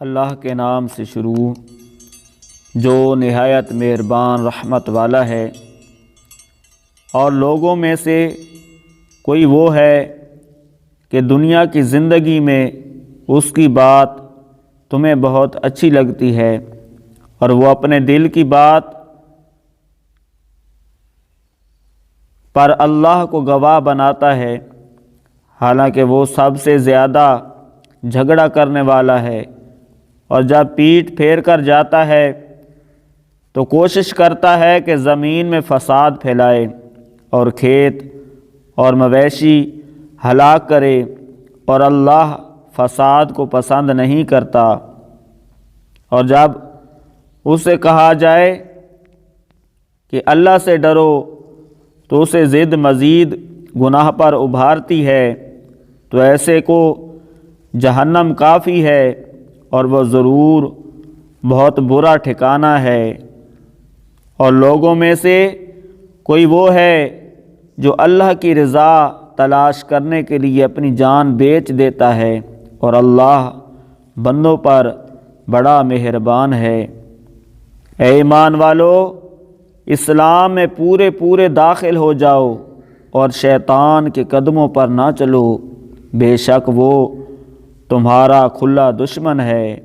اللہ کے نام سے شروع جو نہایت مہربان رحمت والا ہے۔ اور لوگوں میں سے کوئی وہ ہے کہ دنیا کی زندگی میں اس کی بات تمہیں بہت اچھی لگتی ہے اور وہ اپنے دل کی بات پر اللہ کو گواہ بناتا ہے، حالانکہ وہ سب سے زیادہ جھگڑا کرنے والا ہے، اور جب پیٹھ پھیر کر جاتا ہے تو کوشش کرتا ہے کہ زمین میں فساد پھیلائے اور کھیت اور مویشی ہلاک کرے، اور اللہ فساد کو پسند نہیں کرتا۔ اور جب اسے کہا جائے کہ اللہ سے ڈرو تو اسے ضد مزید گناہ پر ابھارتی ہے، تو ایسے کو جہنم کافی ہے اور وہ ضرور بہت برا ٹھکانہ ہے۔ اور لوگوں میں سے کوئی وہ ہے جو اللہ کی رضا تلاش کرنے کے لیے اپنی جان بیچ دیتا ہے، اور اللہ بندوں پر بڑا مہربان ہے۔ اے ایمان والو، اسلام میں پورے داخل ہو جاؤ اور شیطان کے قدموں پر نہ چلو، بے شک وہ تمہارا کھلا دشمن ہے۔